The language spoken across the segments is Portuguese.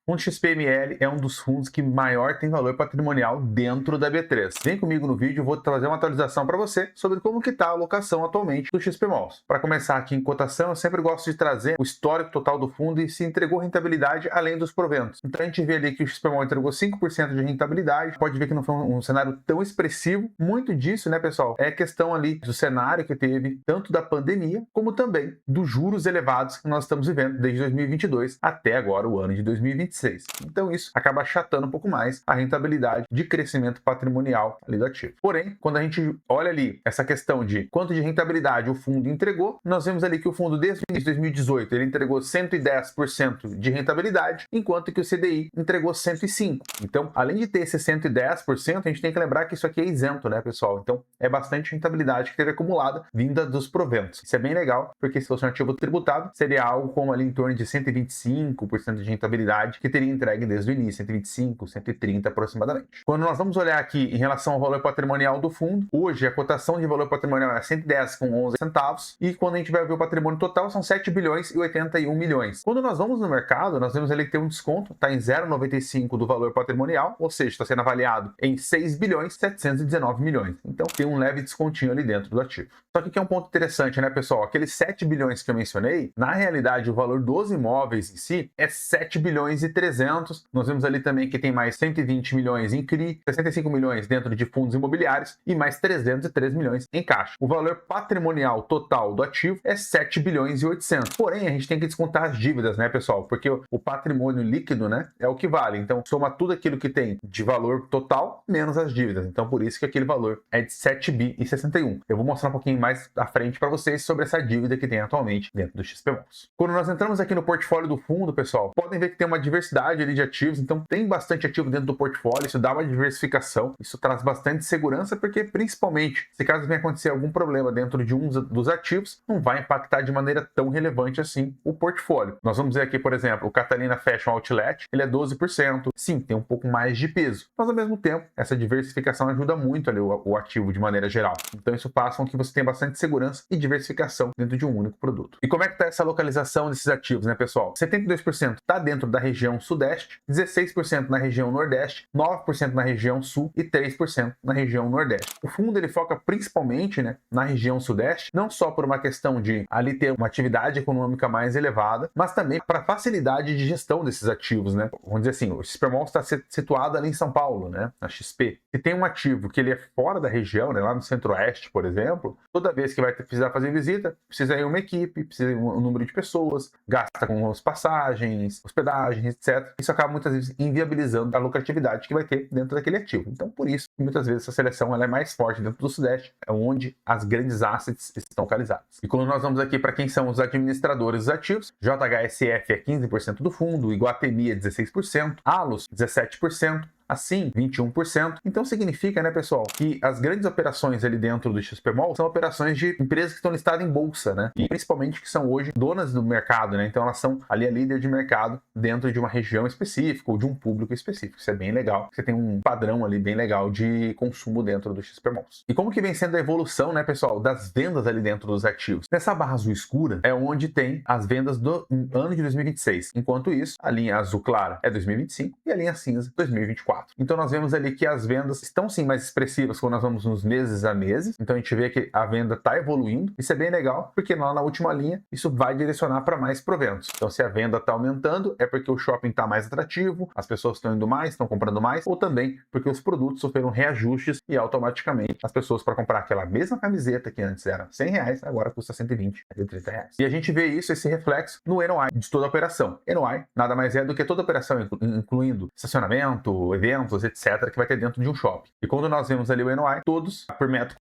Fundo XPML é um dos fundos que maior tem valor patrimonial dentro da B3. Vem comigo no vídeo, eu vou trazer uma atualização para você sobre como que está a alocação atualmente do XPMOLs. Para começar aqui em cotação, eu sempre gosto de trazer o histórico total do fundo e se entregou rentabilidade além dos proventos. Então a gente vê ali que o XPMOL entregou 5% de rentabilidade, pode ver que não foi um cenário tão expressivo. Muito disso, né, pessoal, é questão ali do cenário que teve, tanto da pandemia, como também dos juros elevados que nós estamos vivendo desde 2022 até agora o ano de 2026. Então isso acaba achatando um pouco mais a rentabilidade de crescimento patrimonial ali do ativo. Porém, quando a gente olha ali essa questão de quanto de rentabilidade o fundo entregou, nós vemos ali que o fundo desde o início de 2018 ele entregou 110% de rentabilidade, enquanto que o CDI entregou 105%. Então, além de ter esse 110%, a gente tem que lembrar que isso aqui é isento, né, pessoal? Então, é bastante rentabilidade que teve acumulada vinda dos proventos. Isso é bem legal, porque se fosse um ativo tributado, seria algo como ali em torno de 125% de rentabilidade que teria entregue desde o início, 125, 130 aproximadamente. Quando nós vamos olhar aqui em relação ao valor patrimonial do fundo, hoje a cotação de valor patrimonial é 110,11 centavos e quando a gente vai ver o patrimônio total são 7 bilhões e 81 milhões. Quando nós vamos no mercado, nós vemos ali que tem um desconto, está em 0,95 do valor patrimonial, ou seja, está sendo avaliado em 6 bilhões 719 milhões. Então tem um leve descontinho ali dentro do ativo. Só que aqui é um ponto interessante, né, pessoal? Aqueles 7 bilhões que eu mencionei, na realidade o valor dos imóveis em si é 7 bilhões e 300. Nós vemos ali também que tem mais 120 milhões em CRI, 65 milhões dentro de fundos imobiliários e mais 303 milhões em caixa. O valor patrimonial total do ativo é 7 bilhões e 800. Porém, a gente tem que descontar as dívidas, né, pessoal? Porque o patrimônio líquido, né, é o que vale. Então, soma tudo aquilo que tem de valor total menos as dívidas. Então, por isso que aquele valor é de 7 bi e 61. Eu vou mostrar um pouquinho mais à frente para vocês sobre essa dívida que tem atualmente dentro do XPMOLs. Quando nós entramos aqui no portfólio do fundo, pessoal, podem ver que tem uma diversidade ali de ativos, então tem bastante ativo dentro do portfólio, isso dá uma diversificação, isso traz bastante segurança, porque principalmente, se caso venha acontecer algum problema dentro de um dos ativos, não vai impactar de maneira tão relevante assim o portfólio. Nós vamos ver aqui, por exemplo, o Catalina Fashion Outlet, ele é 12%, sim, tem um pouco mais de peso, mas ao mesmo tempo, essa diversificação ajuda muito ali o ativo de maneira geral. Então isso passa com que você tenha bastante segurança e diversificação dentro de um único produto. E como é que está essa localização desses ativos, né, pessoal? 72% está dentro da região sudeste, 16% na região nordeste, 9% na região sul e 3% na região nordeste. O fundo ele foca principalmente, né, na região sudeste, não só por uma questão de ali ter uma atividade econômica mais elevada, mas também para facilidade de gestão desses ativos, né? Vamos dizer assim, o XPMOL está situado ali em São Paulo, né, na XP. Se tem um ativo que ele é fora da região, né, lá no centro-oeste, por exemplo, toda vez que vai precisar fazer visita, precisa ir uma equipe, precisa ir um número de pessoas, gasta com as passagens, hospedagens, etc. Isso acaba muitas vezes inviabilizando a lucratividade que vai ter dentro daquele ativo. Então, por isso, muitas vezes essa seleção ela é mais forte dentro do Sudeste, é onde as grandes assets estão localizadas. E quando nós vamos aqui para quem são os administradores dos ativos, JHSF é 15% do fundo, Iguatemi é 16%, Allos 17%, assim 21%. Então significa, né, pessoal, que as grandes operações ali dentro do XPMOL são operações de empresas que estão listadas em bolsa, né? E principalmente que são hoje donas do mercado, né? Então elas são ali a líder de mercado dentro de uma região específica ou de um público específico. Isso é bem legal. Você tem um padrão ali bem legal de consumo dentro do XPMOLs. E como que vem sendo a evolução, né, pessoal, das vendas ali dentro dos ativos? Nessa barra azul escura é onde tem as vendas do ano de 2026. Enquanto isso, a linha azul clara é 2025 e a linha cinza 2024. Então nós vemos ali que as vendas estão sim mais expressivas quando nós vamos nos meses a meses. Então a gente vê que a venda está evoluindo. Isso é bem legal, porque lá na última linha isso vai direcionar para mais proventos. Então se a venda está aumentando, é porque o shopping está mais atrativo, as pessoas estão indo mais, estão comprando mais, ou também porque os produtos sofreram reajustes e automaticamente as pessoas para comprar aquela mesma camiseta que antes era R$100, agora custa 120, R$130. E a gente vê isso, esse reflexo no NOI de toda a operação. NOI nada mais é do que toda a operação, incluindo estacionamento, eventos, etc., que vai ter dentro de um shopping. E quando nós vemos ali o NOI, todos por metro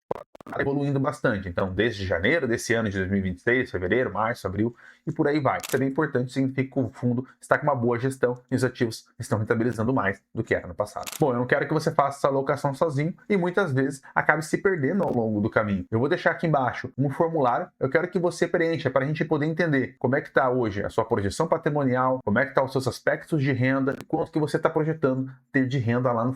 evoluindo bastante. Então, desde janeiro desse ano de 2026, fevereiro, março, abril e por aí vai. Isso é bem importante, significa que o fundo está com uma boa gestão e os ativos estão rentabilizando mais do que era no passado. Bom, eu não quero que você faça essa alocação sozinho e muitas vezes acabe se perdendo ao longo do caminho. Eu vou deixar aqui embaixo um formulário, eu quero que você preencha para a gente poder entender como é que está hoje a sua projeção patrimonial, como é que estão os seus aspectos de renda e quanto que você está projetando ter de renda lá no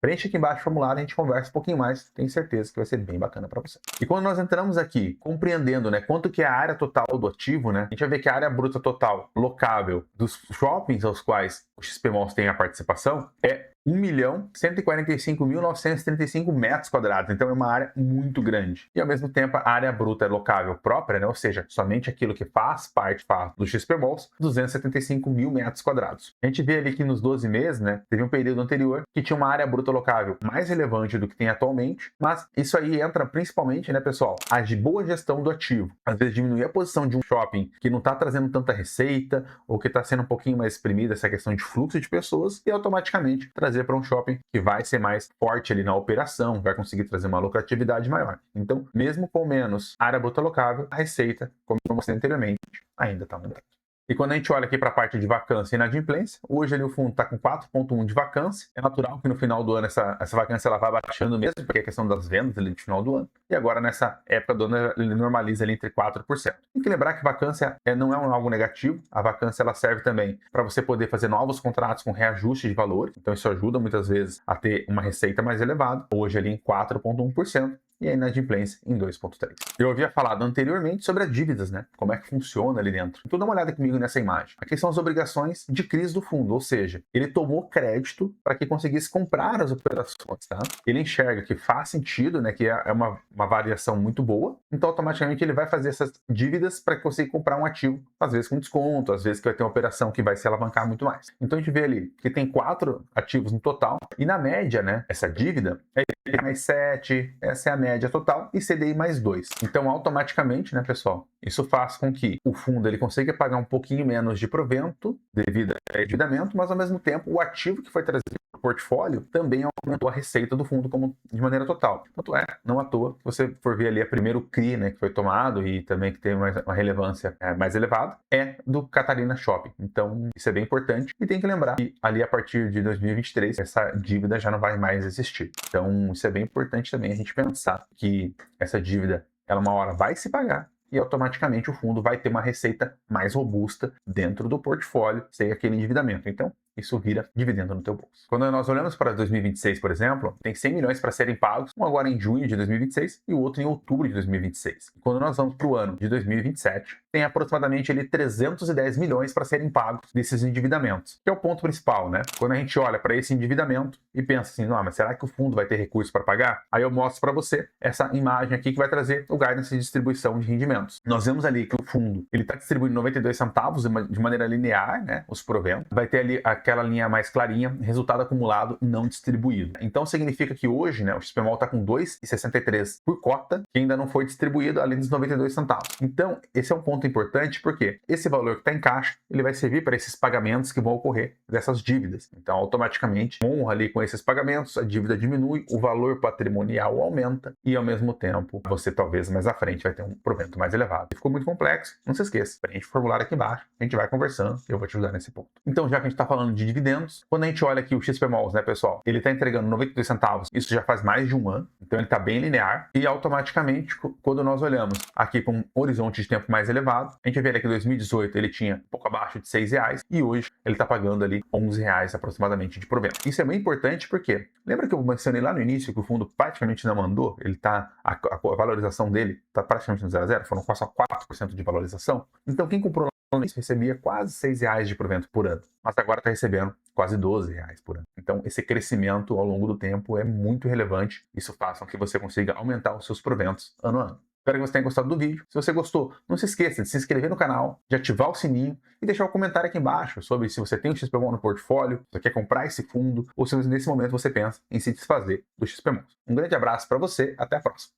Preencha aqui embaixo o formulário, a gente conversa um pouquinho mais, tenho certeza que vai ser bem bacana para você. E quando nós entramos aqui, compreendendo, né, quanto que é a área total do ativo, né, a gente vai ver que a área bruta total locável dos shoppings aos quais o XP Malls tem a participação é 1.145.935 metros quadrados, então é uma área muito grande. E ao mesmo tempo a área bruta locável própria, né, ou seja, somente aquilo que faz parte do XP Malls, 275 mil metros quadrados. A gente vê ali que nos 12 meses, né, teve um período anterior que tinha uma área bruta locável mais relevante do que tem atualmente, mas isso aí entra principalmente, né, pessoal, a de boa gestão do ativo. Às vezes diminuir a posição de um shopping que não está trazendo tanta receita ou que está sendo um pouquinho mais exprimida essa questão de fluxo de pessoas e automaticamente trazer para um shopping que vai ser mais forte ali na operação, vai conseguir trazer uma lucratividade maior. Então, mesmo com menos área bruta locável, a receita, como eu mostrei anteriormente, ainda está aumentando. E quando a gente olha aqui para a parte de vacância e inadimplência, hoje ali o fundo está com 4,1 de vacância. É natural que no final do ano essa vacância ela vai baixando mesmo, porque é questão das vendas ali no final do ano. E agora nessa época do ano ele normaliza ali entre 4%. Tem que lembrar que vacância não é algo negativo. A vacância ela serve também para você poder fazer novos contratos com reajuste de valores. Então isso ajuda muitas vezes a ter uma receita mais elevada. Hoje ali em 4,1%. E a inadimplência em 2,3%. Eu havia falado anteriormente sobre as dívidas, né? Como é que funciona ali dentro. Então dá uma olhada comigo nessa imagem. Aqui são as obrigações de crise do fundo, ou seja, ele tomou crédito para que conseguisse comprar as operações, tá? Ele enxerga que faz sentido, né? Que é uma variação muito boa, então automaticamente ele vai fazer essas dívidas para que consiga comprar um ativo, às vezes com desconto, às vezes que vai ter uma operação que vai se alavancar muito mais. Então a gente vê ali que tem 4 ativos no total, e na média, né? Essa dívida é mais 7, essa é a média total, e CDI mais 2. Então, automaticamente, né, pessoal, isso faz com que o fundo ele consiga pagar um pouquinho menos de provento devido ao endividamento, mas ao mesmo tempo o ativo que foi trazido para o portfólio também aumentou a receita do fundo de maneira total. Tanto é, não à toa, se você for ver ali a primeiro CRI, né, que foi tomado e também que tem uma relevância mais elevada, é do Catarina Shopping. Então, isso é bem importante e tem que lembrar que ali a partir de 2023 essa dívida já não vai mais existir. Então, isso é bem importante também a gente pensar que essa dívida, ela uma hora vai se pagar e automaticamente o fundo vai ter uma receita mais robusta dentro do portfólio, sem aquele endividamento. Então, isso vira dividendo no teu bolso. Quando nós olhamos para 2026, por exemplo, tem 100 milhões para serem pagos, um agora em junho de 2026 e o outro em outubro de 2026. E quando nós vamos para o ano de 2027, tem aproximadamente ali 310 milhões para serem pagos desses endividamentos, que é o ponto principal, né? Quando a gente olha para esse endividamento e pensa assim, não, mas será que o fundo vai ter recurso para pagar? Aí eu mostro para você essa imagem aqui que vai trazer o guidance de distribuição de rendimentos. Nós vemos ali que o fundo ele está distribuindo 92 centavos de maneira linear, né? Os proventos. Vai ter ali aquela linha mais clarinha, resultado acumulado não distribuído. Então significa que hoje, né, o XPMOL está com 2,63 por cota, que ainda não foi distribuído além dos 92 centavos. Então, esse é um ponto importante porque esse valor que está em caixa, ele vai servir para esses pagamentos que vão ocorrer dessas dívidas. Então, automaticamente, honra ali com esses pagamentos, a dívida diminui, o valor patrimonial aumenta e, ao mesmo tempo, você talvez mais à frente vai ter um provento mais elevado. Ficou muito complexo, não se esqueça, preenche o formulário aqui embaixo, a gente vai conversando e eu vou te ajudar nesse ponto. Então, já que a gente está falando de dividendos, quando a gente olha aqui o XP Malls, né, pessoal, ele está entregando 92 centavos, isso já faz mais de um ano, então ele está bem linear e automaticamente, quando nós olhamos aqui com um horizonte de tempo mais elevado, a gente vê ali que em 2018 ele tinha um pouco abaixo de R$6 e hoje ele está pagando ali R$11 aproximadamente de provento. Isso é bem importante porque, lembra que eu mencionei lá no início que o fundo praticamente não mandou, ele tá, a valorização dele está praticamente no 0 a 0, foram quase só 4% de valorização. Então quem comprou isso recebia quase R$6 de provento por ano, mas agora está recebendo quase R$12 por ano. Então, esse crescimento ao longo do tempo é muito relevante. Isso faz com que você consiga aumentar os seus proventos ano a ano. Espero que você tenha gostado do vídeo. Se você gostou, não se esqueça de se inscrever no canal, de ativar o sininho e deixar um comentário aqui embaixo sobre se você tem o XPMOL no portfólio, se você quer comprar esse fundo ou se nesse momento você pensa em se desfazer do XPMOL. Um grande abraço para você, até a próxima.